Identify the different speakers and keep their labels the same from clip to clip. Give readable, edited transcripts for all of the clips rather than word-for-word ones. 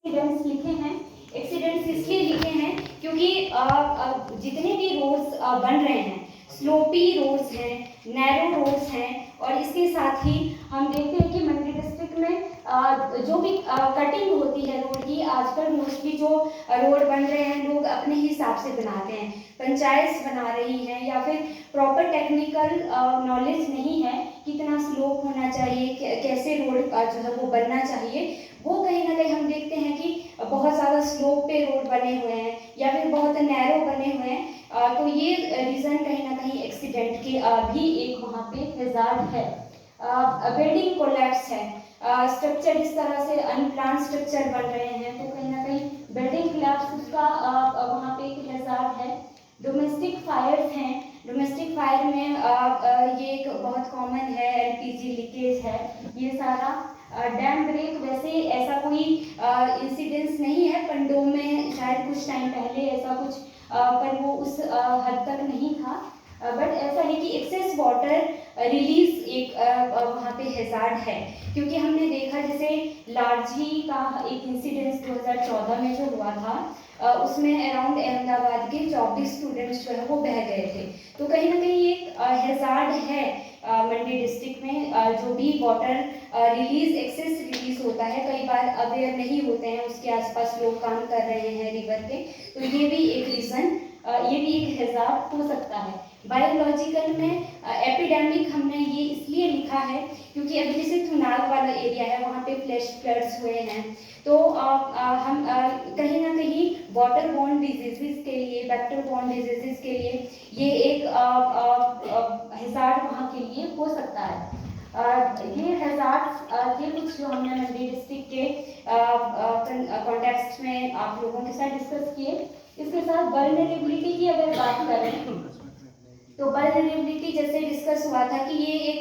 Speaker 1: Accidents लिखे हैं। Accidents इसलिए लिखे हैं क्योंकि जितने भी रोड्स बन रहे हैं, स्लोपी रोड्स हैं, नैरो रोड्स हैं, और इसके साथ ही हम देखते हैं कि मंडी डिस्ट्रिक्ट में जो भी कटिंग होती है रोड की, आजकल मोस्टली जो रोड बन रहे हैं लोग अपने हिसाब से बनाते हैं, पंचायत बना रही हैं, या फिर प्रॉपर टेक्निकल नॉलेज नहीं है कितना स्लोप होना चाहिए, कैसे रोड जो है वो बनना चाहिए। वो कहीं ना कहीं हम देखते हैं कि बहुत ज़्यादा स्लोप पे रोड बने हुए हैं या फिर बहुत नैरो बने हुए हैं, तो ये रीज़न कहीं ना कहीं एक्सीडेंट के भी एक वहाँ पे हैजार्ड है। बिल्डिंग कोलैप्स है, स्ट्रक्चर इस तरह से अनप्लान स्ट्रक्चर बन रहे हैं, तो कहीं ना कहीं बिल्डिंग कोलैप्स उसका वहाँ पे एक हैजार्ड है। डोमेस्टिक फायर्स हैं, डोमेस्टिक फायर में ये एक बहुत कॉमन है, एलपीजी लीकेज है, ये सारा। डैम ब्रेक वैसे ऐसा कोई इंसिडेंस नहीं है, पंडों में शायद कुछ टाइम पहले ऐसा कुछ पर वो उस हद तक नहीं था, बट ऐसा है कि एक्सेस वाटर रिलीज एक वहाँ पे हैजार्ड है, क्योंकि हमने देखा जैसे लारजी का एक इंसिडेंस 2014 में जो हुआ था, उसमें अराउंड अहमदाबाद के 24 स्टूडेंट्स जो है वो बह गए थे। तो कहीं ना कहीं एक हैजार्ड है मंडी डिस्ट्रिक्ट में, जो भी वाटर रिलीज एक्सेस रिलीज होता है, कई बार अवेयर नहीं होते हैं उसके आसपास लोग काम कर रहे हैं रिवर के, तो ये भी एक रीज़न, ये भी एक हैजार्ड हो सकता है। बायोलॉजिकल में एपिडेमिक हमने ये इसलिए लिखा है क्योंकि अभी जैसे थुनाग वाला एरिया है, वहाँ पे फ्लैश फ्लड्स हुए हैं, तो हम कहीं ना कहीं वाटर बॉर्न डिजीजेस के लिए, वेक्टर बॉर्न डिजीजेस के लिए ये एक हैजार्ड वहाँ के लिए हो सकता है। ये हैजार्ड्स ये कुछ जो हमने मंडी डिस्ट्रिक्ट के कॉन्टेक्स्ट में आप लोगों के साथ डिस्कस किए। इसके साथ वल्नरेबिलिटी की अगर बात करें तो वल्नरेबिलिटी जैसे डिस्कस हुआ था कि ये एक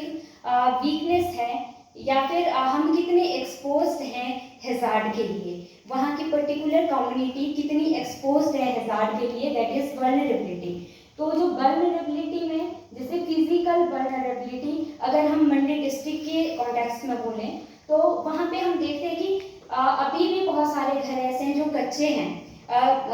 Speaker 1: वीकनेस है, या फिर हम कितने एक्सपोज्ड हैं हैजार्ड के लिए, वहाँ की पर्टिकुलर कम्युनिटी कितनी एक्सपोज्ड है हैजार्ड के लिए, दैट इज वल्नरेबिलिटी। तो जो वल्नरेबिलिटी में जैसे फिजिकल वल्नरेबिलिटी अगर हम मंडी डिस्ट्रिक्ट के कॉन्टेक्स्ट में बोलें, तो वहाँ पे हम देखते हैं कि अभी भी बहुत सारे घर ऐसे हैं जो कच्चे हैं,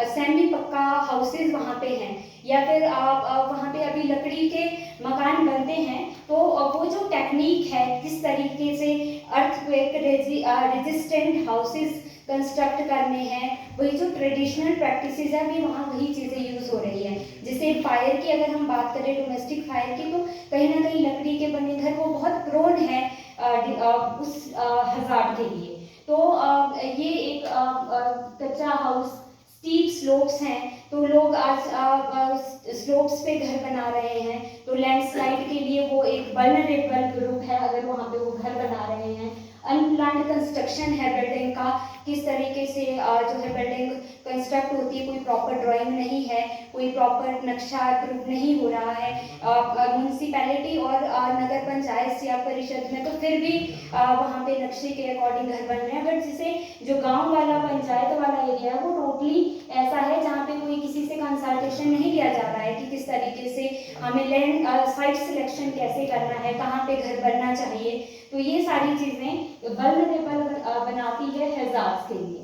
Speaker 1: सेमी पक्का हाउसेज वहाँ पे हैं, या फिर वहाँ पे अभी लकड़ी के मकान बनते हैं, तो वो जो टेक्निक है किस तरीके से अर्थक्वेक रेजिस्टेंट हाउसेज कंस्ट्रक्ट करने हैं, वही जो ट्रेडिशनल प्रैक्टिसेस है, अभी वहाँ वही चीज़ें यूज़ हो रही हैं। जैसे फायर की अगर हम बात करें, डोमेस्टिक फायर की, तो कहीं ना कहीं लकड़ी के बने घर वो बहुत प्रोन है उस हजार्ड के लिए। तो ये एक कच्चा हाउस, स्टीप स्लोप्स हैं, तो लोग आज स्लोप्स पे घर बना रहे हैं, तो लैंडस्लाइड के लिए वो एक वल्नरेबल ग्रुप है अगर वहाँ पे वो घर बना रहे हैं। अनप्लान्ड कंस्ट्रक्शन है बिल्डिंग का, किस तरीके से जो है बिल्डिंग कंस्ट्रक्ट होती है, कोई प्रॉपर ड्राइंग नहीं है, कोई प्रॉपर नक्शा अप्रूव नहीं हो रहा है म्यूनसिपैलिटी और नगर पंचायत या परिषद में, तो फिर भी वहाँ पे नक्शे के अकॉर्डिंग घर बन रहे हैं। बट जैसे जो गांव वाला पंचायत वाला एरिया है वो टोटली ऐसा है जहाँ पे कोई किसी से कंसल्टेशन नहीं लिया जा रहा है कि किस तरीके से हमें लैंड साइट सिलेक्शन कैसे करना है, कहाँ पे घर बनना चाहिए, तो ये सारी चीज़ें वल्नरेबल बनाती है हैजार्ड्स के लिए।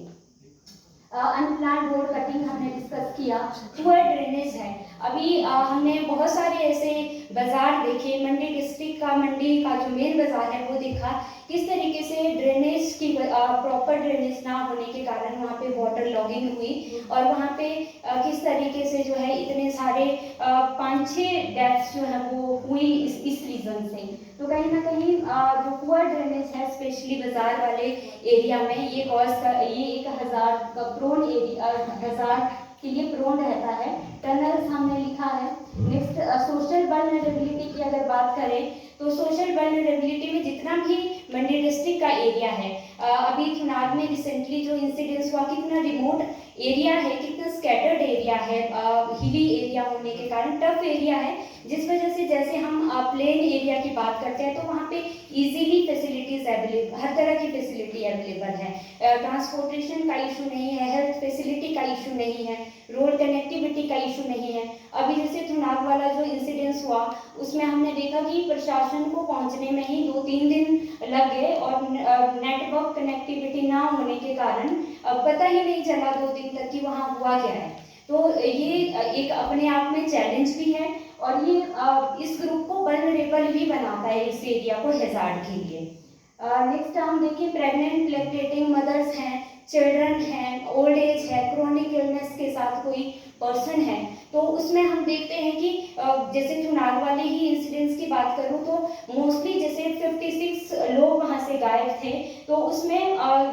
Speaker 1: अनप्लान्ड रोड कटिंग हमने डिस्कस किया। पुअर ड्रेनेज है, अभी हमने बहुत सारे ऐसे बाजार देखे, मंडी डिस्ट्रिक्ट का, मंडी का जो मेन बाजार है वो देखा, किस तरीके से ड्रेनेज की प्रॉपर ड्रेनेज ना होने के कारण वहाँ पे वाटर लॉगिंग हुई, और वहाँ पे किस तरीके से जो है इतने सारे 5-6 डेथ्स जो है वो हुई इस रीज़न से। तो कहीं ना कहीं जो पुअर ड्रेनेज है स्पेशली बाजार वाले एरिया में, ये एक हजार्ड प्रोन एरिया, हजार्ड के लिए प्रोन रहता है। टनल्स हमने लिखा है। नेक्स्ट सोशल वल्नरेबिलिटी की अगर बात करें, तो सोशल वल्नरेबिलिटी में जितना भी मंडी डिस्ट्रिक्ट का एरिया है, अभी थुनाग में रिसेंटली जो इंसिडेंस हुआ, कितना रिमोट एरिया है, कितना स्कैटर्ड एरिया है, हिली एरिया होने के कारण टफ एरिया है, जिस वजह से जैसे हम प्लेन एरिया की बात करते हैं तो वहाँ पे इजीली फैसिलिटीज अवेलेबल, हर तरह की फैसिलिटी अवेलेबल है, ट्रांसपोर्टेशन का इशू नहीं है, हेल्थ फैसिलिटी का इशू नहीं है, रोड कनेक्टिविटी का इशू नहीं है। अभी जैसे थुनाग वाला जो इंसिडेंस हुआ, उसमें हमने देखा कि प्रशासन को पहुंचने में ही 2-3 दिन लग गए, और नेटवर्क कनेक्टिविटी ना होने के कारण पता ही नहीं चला 2 दिन तक कि वहाँ हुआ क्या है। तो ये एक अपने आप में चैलेंज भी है और ये इस ग्रुप को वल्नरेबल भी बनाता है, इस एरिया को हैजार्ड के लिए। नेक्स्ट हम देखिए प्रेग्नेंट लैक्टेटिंग मदर्स हैं, चिल्ड्रन हैं, ओल्ड एज है, क्रोनिक इलनेस के साथ कोई पर्सन है, तो उसमें हम देखते हैं कि जैसे थुनाग वाले ही इंसिडेंट्स की बात करूँ तो मोस्टली जैसे 56 लोग वहाँ से गायब थे, तो उसमें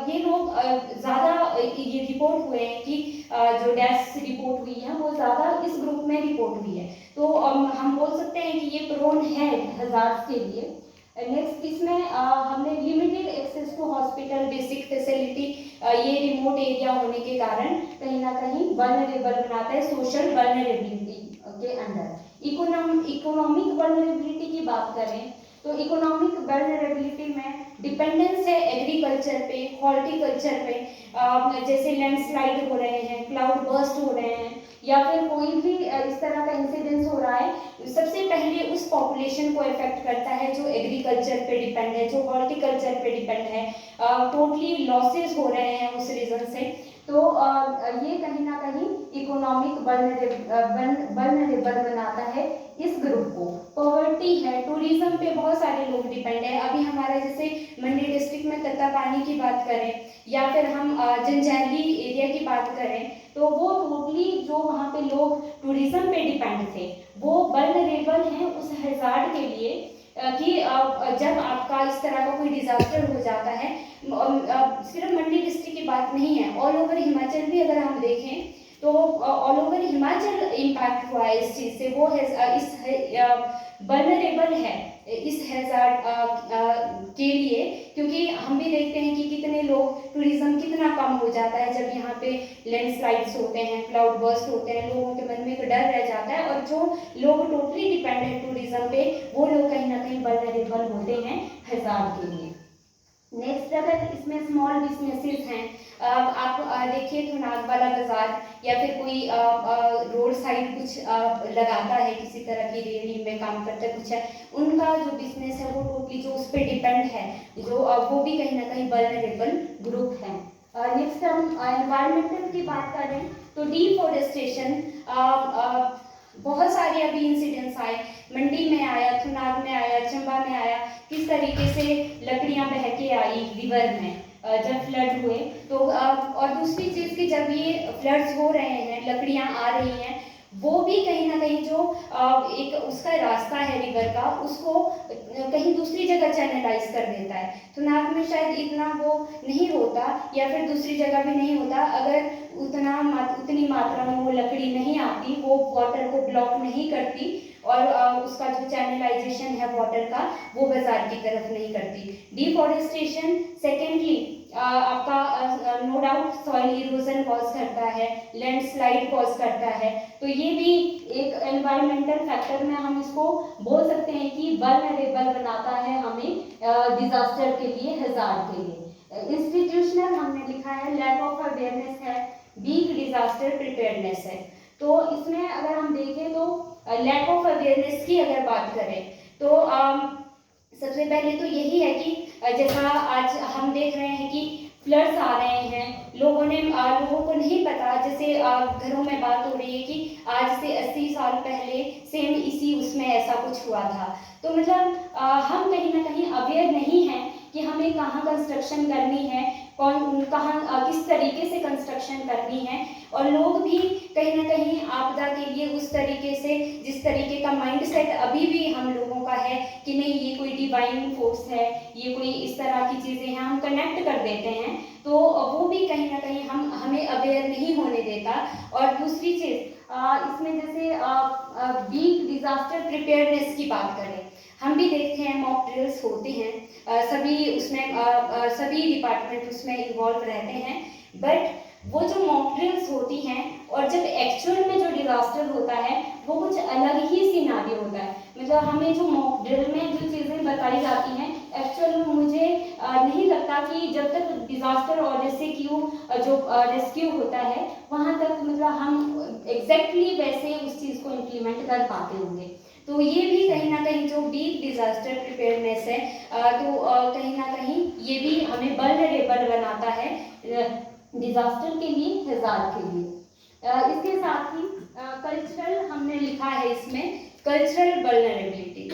Speaker 1: ये लोग ज़्यादा ये रिपोर्ट हुए हैं कि जो डेथ्स रिपोर्ट हुई है वो ज़्यादा इस ग्रुप में रिपोर्ट हुई है। तो हम बोल सकते हैं कि ये प्रोन है हैजार्ड्स के लिए। नेक्स्ट इसमें हमने limited access to hospital basic facility, ये रिमोट एरिया होने के कारण कहीं ना कहीं वल्नरेबल बनाता है सोशल वल्नरेबिलिटी के अंदर। इकोनॉमिक वल्नरेबिलिटी की बात करें तो इकोनॉमिक वल्नरेबिलिटी में डिपेंडेंस है एग्रीकल्चर पे, हॉर्टिकल्चर पे, जैसे लैंडस्लाइड हो रहे हैं, क्लाउड बर्स्ट हो रहे हैं या फिर कोई भी इस तरह का इंसिडेंस हो रहा है, सबसे पहले उस पॉपुलेशन को इफेक्ट करता है जो एग्रीकल्चर पे डिपेंड है, जो हॉर्टिकल्चर पे डिपेंड है। टोटली लॉसेस हो रहे हैं उस रीजन से। तो ये कहीं ना कहीं इकोनॉमिक वल्नरेबल बनाता है इस ग्रुप को। पॉवर्टी है, टूरिज्म पे बहुत सारे लोग डिपेंड है। अभी हमारा जैसे मंडी डिस्ट्रिक्ट में तत्तापानी की बात करें या फिर हम जंजैली एरिया की बात करें तो वो टोटली जो वहाँ पे लोग टूरिज्म पे डिपेंड थे वो वल्नरेबल हैं उस हैजार्ड के लिए कि जब आपका इस तरह का कोई डिजास्टर हो जाता है। सिर्फ मंडी डिस्ट्रिक्ट की बात नहीं है, ऑल ओवर हिमाचल भी अगर हम देखें तो ऑल ओवर हिमाचल इम्पैक्ट हुआ है इस चीज़ से। वो वल्नरेबल है इस हैजार्ड के लिए, क्योंकि हम भी देखते हैं कि कितने लोग, टूरिज्म कितना कम हो जाता है जब यहाँ पे लैंडस्लाइड्स होते हैं, क्लाउड बर्स्ट होते हैं, लोगों के मन में एक डर रह जाता है और जो लोग टोटली डिपेंड है टूरिज्म पे वो लोग कहीं ना कहीं वल्नरेबल होते हैं हैजार्ड के लिए। नेक्स्ट अगर इसमें स्मॉल बिजनेसेस हैं, आप देखिए थुनाग वाला बाजार या फिर कोई रोड साइड कुछ लगाता है, किसी तरह की रेहड़ी में काम करता है कुछ है, उनका जो बिजनेस है वो टोटली जो उस पर डिपेंड है जो वो भी कहीं ना कहीं वल्नरेबल ग्रुप है। नेक्स्ट हम एनवायरमेंटल की बात करें तो डिफॉरेस्टेशन, बहुत सारे अभी इंसिडेंट्स आए, मंडी में आया, थुनाग में आया, चंबा में आया, किस तरीके से लकड़ियां बह के आई रिवर में जब फ्लड हुए। तो और दूसरी चीज़ कि जब ये फ्लड्स हो रहे हैं, लकड़ियां आ रही हैं, वो भी कहीं ना कहीं जो एक उसका रास्ता है रिवर का उसको कहीं दूसरी जगह चैनलाइज कर देता है। थुनाग में शायद इतना वो नहीं होता या फिर दूसरी जगह भी नहीं होता, अगर उतनी मात्रा में वो लकड़ी नहीं आती, वो वाटर को ब्लॉक नहीं करती और उसका जो चैनलाइजेशन है वाटर का वो बाजार की तरफ नहीं करती। डिफॉरेस्टेशन सेकेंडली आपका no doubt soil erosion cause करता है, लैंडस्लाइड कॉज करता है, तो ये भी एक एनवायरमेंटल फैक्टर में हम इसको बोल सकते हैं कि वल्नरेबल बनाता है हमें डिजास्टर के लिए, हैजार्ड के लिए। इंस्टीट्यूशनल हमने लिखा है लैक ऑफ अवेयरनेस है, वीक डिजास्टर प्रिपेयरनेस है। तो इसमें अगर हम देखें तो लैक ऑफ अवेयरनेस की अगर बात करें तो सबसे पहले तो यही है कि जैसा आज हम देख रहे हैं कि फ्लड्स आ रहे हैं, लोगों को नहीं पता, जैसे घरों में बात हो रही है कि आज से 80 साल पहले सेम इसी उसमें ऐसा कुछ हुआ था। तो मतलब हम कहीं ना कहीं अवेयर नहीं हैं कि हमें कहाँ कंस्ट्रक्शन करनी है, किस तरीके से कंस्ट्रक्शन करनी है, और लोग भी कहीं ना कहीं आपदा के लिए उस तरीके से, जिस तरीके का माइंडसेट अभी भी हम लोगों का है कि नहीं ये कोई डिवाइन फोर्स है, ये कोई इस तरह की चीज़ें हैं, हम कनेक्ट कर देते हैं, तो वो भी कहीं ना कहीं हमें अवेयर नहीं होने देता। और दूसरी चीज़ इसमें जैसे वीक डिजास्टर प्रिपेयरनेस की बात करें, हम भी देखते हैं मॉक ड्रिल्स होते हैं, सभी डिपार्टमेंट उसमें इन्वॉल्व रहते हैं, बट वो जो मॉक ड्रिल्स होती हैं और जब एक्चुअल में जो डिजास्टर होता है वो कुछ अलग ही सिनारियो होता है। मतलब हमें जो मॉक ड्रिल में जो चीज़ें बताई जाती हैं एक्चुअल में मुझे नहीं लगता कि जब तक डिजास्टर और रेस्क्यू होता है वहाँ तक मतलब हम एग्जैक्टली वैसे उस चीज़ को इम्प्लीमेंट कर पाते होंगे। तो ये भी कहीं ना कहीं जो वीक डिजास्टर प्रिपेयरनेस है तो कहीं ना कहीं ये भी हमें वल्नरेबल बनाता है डिजास्टर के लिए, हैजार्ड के लिए। इसके साथ ही कल्चरल हमने लिखा है इसमें, कल्चरल वल्नरेबिलिटी।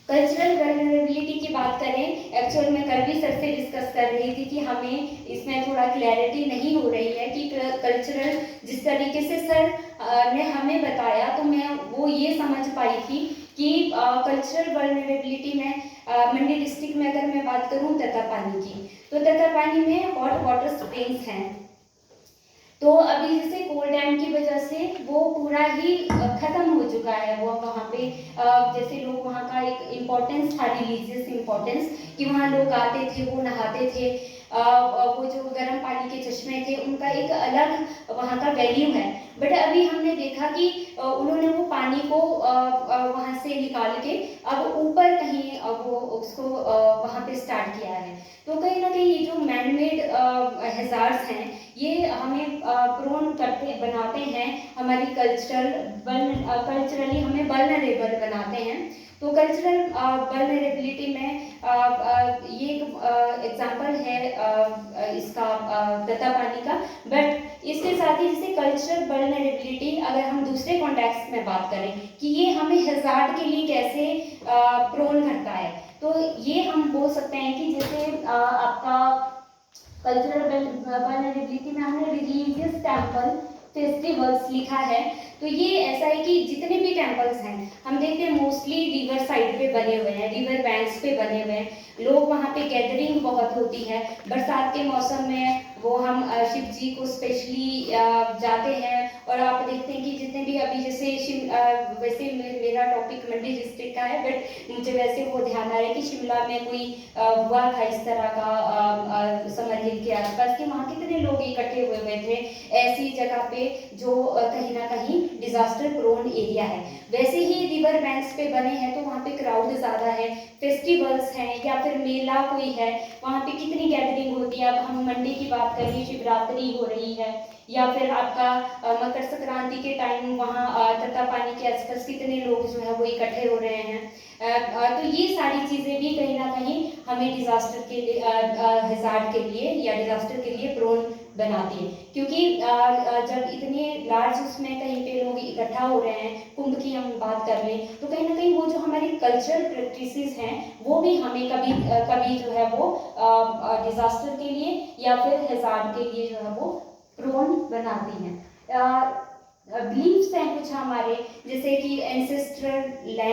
Speaker 1: कल्चरल वल्नरेबिलिटी की बात करें, एक्चुअल में करवी सर से डिस्कस कर रही थी कि हमें इसमें थोड़ा क्लैरिटी नहीं हो रही है कि कल्चरल जिस तरीके से सर ने हमें बताया, तो मैं वो ये समझ पाई थी कि कल्चरल वल्नरेबिलिटी में मंडी डिस्ट्रिक्ट में अगर मैं बात करूं तत्तापानी की, तो तत्तापानी में हॉट वाटर स्प्रिंग्स हैं। तो अभी जैसे कोल डैम की वजह से वो पूरा ही खत्म हो चुका है। वो वहाँ पे जैसे लोग, वहाँ का एक इम्पोर्टेंस था, रिलीजियस इम्पोर्टेंस, कि वहाँ लोग आते थे, वो नहाते थे, वो जो गर्म पानी के चश्मे थे उनका एक अलग वहाँ का वैल्यू है। बट अभी हमने देखा कि उन्होंने वो पानी को वहाँ से निकाल के अब ऊपर कहीं वो उसको वहाँ पे स्टार्ट किया है। तो कहीं ना कहीं ये जो मैन मेड हैजार्ड्स हैं, ये हमें प्रोन करते बनाते हैं, हमारी कल्चरली हमें वल्नरेबल बनाते हैं। तो कल्चरल वल्नरेबिलिटी में ये एग्जांपल है इसका तत्तापानी का। बट इसके साथ ही जैसे कल्चरल वल्नरेबिलिटी अगर हम दूसरे कॉन्टेक्स्ट में बात करें कि ये हमें हैजार्ड के लिए कैसे प्रोन करता है, तो ये हम बोल सकते हैं कि जैसे आपका कल्चरल वल्नरेबिलिटी में हमने रिलीजियस टेम्पल फेस्टिवल्स लिखा है। तो ये ऐसा है कि जितने भी टेम्पल्स हैं हम देखते हैं मोस्टली रिवर साइड पे बने हुए हैं, रिवर बैंक्स पे बने हुए हैं। लोग वहाँ पे गैदरिंग बहुत होती है। बरसात के मौसम में वो हम शिव जी को स्पेशली जाते हैं। और आप देखते हैं कि जितने भी अभी जैसे वैसे मेरा टॉपिक मंडी डिस्ट्रिक्ट का है, बट मुझे वैसे वो ध्यान आ रहा है कि शिमला में कोई हुआ था इस तरह का समर हिल के आसपास, कि वहाँ कितने लोग इकट्ठे हुए थे ऐसी जगह पे जो कहीं ना कहीं डिजास्टर प्रोन एरिया है। वैसे ही रिवर बैंक्स पे बने हैं तो वहाँ पे क्राउड ज़्यादा है, फेस्टिवल्स हैं या फिर मेला कोई है, वहाँ पे कितनी गैदरिंग होती है। अब हम मंडी की बात करिए, शिवरात्रि हो रही है, या फिर आपका मकर संक्रांति के टाइम वहाँ तत्तापानी के आसपास कितने लोग जो है वो इकट्ठे हो रहे हैं। तो ये सारी चीज़ें भी कहीं ना कहीं हमें डिजास्टर के लिए, हैजार्ड के लिए या डिजास्टर के लिए प्रोन बनाती है। क्योंकि जब इतने लार्ज उसमें कहीं पे लोग इकट्ठा हो रहे हैं, कुंभ की हम बात कर लें, तो कहीं ना कहीं वो जो हमारी कल्चरल प्रैक्टिसेस हैं वो भी हमें कभी कभी जो है वो डिजास्टर के लिए या फिर हैजार्ड के लिए जो है वो प्रोन बनाती हैं। बिलीफ्स हैं कुछ हमारे, जैसे कि एंसेस्ट्रल लैंड